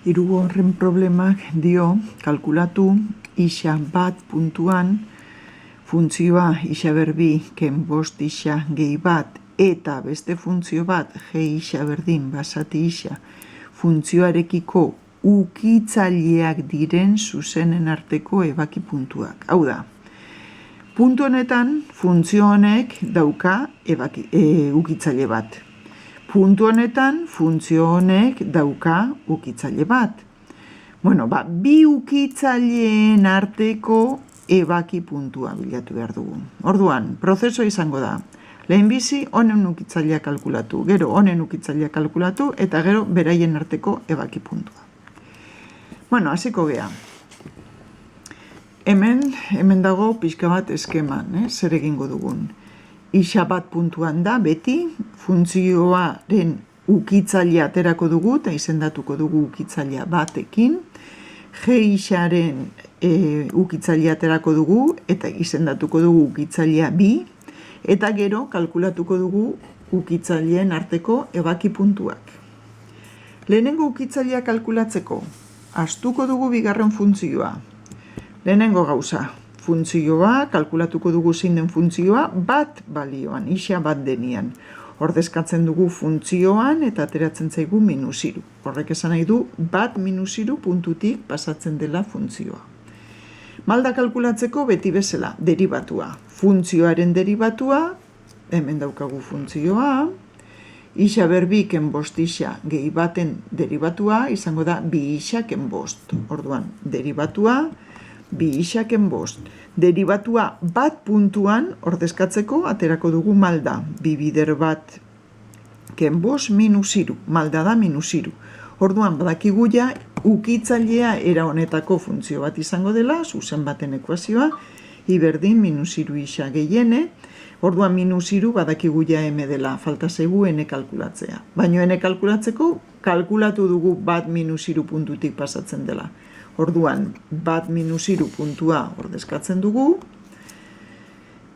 Hirugarren problemak dio kalkulatu isa bat puntuan funtzioa isa berbi ken bost isa gehi bat eta beste funtzio bat g isa berdin basati isa funtzioarekiko ukitzaileak diren zuzenen arteko ebaki puntuak. Hau da, puntu honetan funtzio honek dauka ukitzaile bat. Puntu honetan funtzio honek dauka ukitzaile bat. Bueno, bi ukitzaileen arteko ebaki puntua bilatu behar dugu. Orduan, prozesoa izango da. Lehenbizi honen ukitzailea kalkulatu, gero honen ukitzailea kalkulatu eta gero beraien arteko ebaki puntua. Bueno, hasiko gea. Hemen dago pixka bat eskeman, zer egingo dugun. Isa bat puntuan da, beti, funtzioaren ukitzailea aterako dugu, eta izendatuko dugu ukitzailea batekin. G isaren ukitzailea aterako dugu, eta izendatuko dugu ukitzailea bi, eta gero kalkulatuko dugu ukitzaileen arteko ebaki puntuak. Lehenengo ukitzailea kalkulatzeko, astuko dugu bigarren funtzioa. Lehenengo gauza. Funtzioa, kalkulatuko dugu zein den funtzioa, bat balioan, isa bat denian. Ordezkatzen dugu funtzioan eta ateratzen zaigu -3. Horrek esan nahi du, bat -3 puntutik pasatzen dela funtzioa. Malda kalkulatzeko beti bezala, deribatua. Funtzioaren deribatua, hemen daukagu funtzioa, isa berbi ken bost isa gehi baten deribatua, izango da bi isa ken bost. Orduan, deribatua, bi isa ken bost. Deribatua bat puntuan ordezkatzeko aterako dugu malda. Bi bider bat ken bost -3. Malda da -3. Orduan badakigu ja ukitzailea era honetako funtzio bat izango dela, zuzen baten ekuazioa, i berdin -3 isa gehiene. Orduan -3 badakigu ja m dela, falta zaigu n kalkulatzea. Baina n kalkulatzeko kalkulatu dugu bat -3 puntutik pasatzen dela. Orduan, bat -3 puntua ordezkatzen dugu,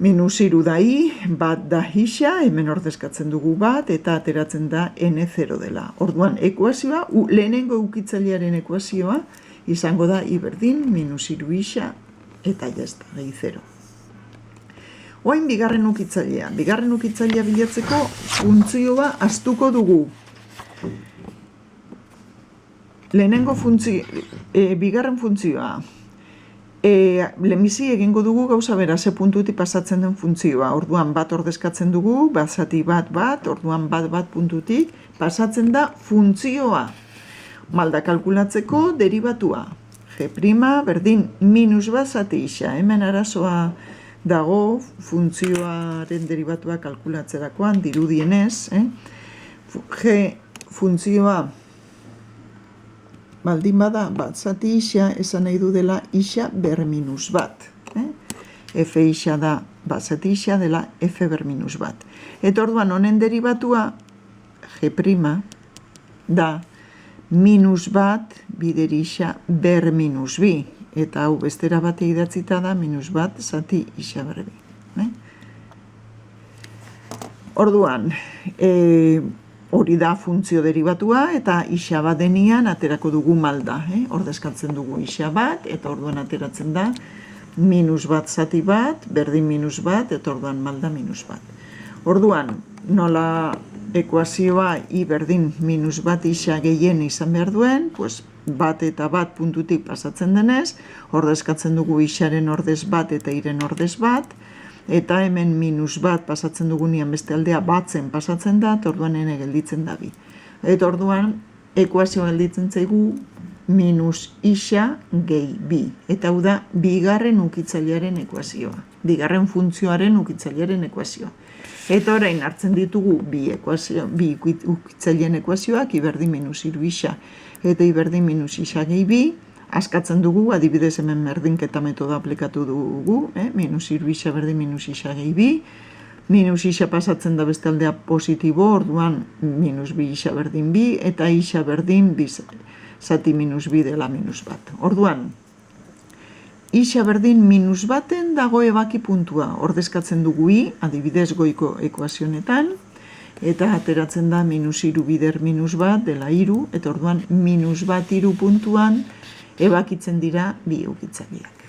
-3 da i, bat da isa, hemen ordezkatzen dugu bat, eta ateratzen da n0 dela. Orduan, ekuazioa, lehenengo ukitzailearen ekuazioa, izango da i berdin, -3 isa, eta jazta, gehi 0. Oain bigarren ukitzailea. Bigarren ukitzailea bilatzeko funtzioa astuko dugu. Lehenengo bigarren funtzioa. Lehenbizi egingo dugu gauza bera, ze puntutik pasatzen den funtzioa. Orduan bat ordezkatzen dugu, basati bat, orduan bat puntutik pasatzen da funtzioa. Malda kalkulatzeko deribatua. G' berdin -1 zati isa. Hemen arazoa dago funtzioaren deribatua kalkulatzerakoan, dirudienez. G funtzioa baldin bada bat zati isa, esan nahi du dela isa ber -1. F isa da bat zati isa dela F ber -1. Eta orduan honen deribatua G' da -1 bider isa ber -2. Eta hau bestera bate idatzita da -1 zati isa berbi. Orduan, hori da funtzio deribatua eta isa bat denian aterako dugu malda. Ordezkatzen dugu isa bat eta orduan ateratzen da -1 zati bat, berdin -1 eta orduan malda -1. Orduan, nola ekuazioa i berdin -1 isa gehien izan behar duen, pues bat eta bat puntutik pasatzen denez, ordezkatzen dugu isaren ordez bat eta iren ordez bat, eta hemen -1 pasatzen dugunean beste aldea batzen pasatzen da, eta orduan ene gelditzen da bi. Eta orduan ekuazioa gelditzen zaigu minus isa gehi bi. Eta hau da bigarren ukitzailearen ekuazioa. Bigarren funtzioaren ukitzailearen ekuazioa. Eta orain hartzen ditugu bi ukitzaileen ekuazioak, i berdin -3 isa eta i berdin -isa gehi bi, askatzen dugu, adibidez hemen berdinketa metoda aplikatu dugu, -3 isa berdin -isa gehi bi, -isa pasatzen da beste aldea positibo, orduan -2 isa berdin bi, eta isa berdin bi zati -bi dela -1. Orduan, isa berdin -baten dago ebaki puntua, ordezkatzen dugu i, adibidez goiko ekuazionetan, eta ateratzen da -3 bider -1 dela 3, eta orduan -1 3 puntuan ebakitzen dira bi ukitzaileak.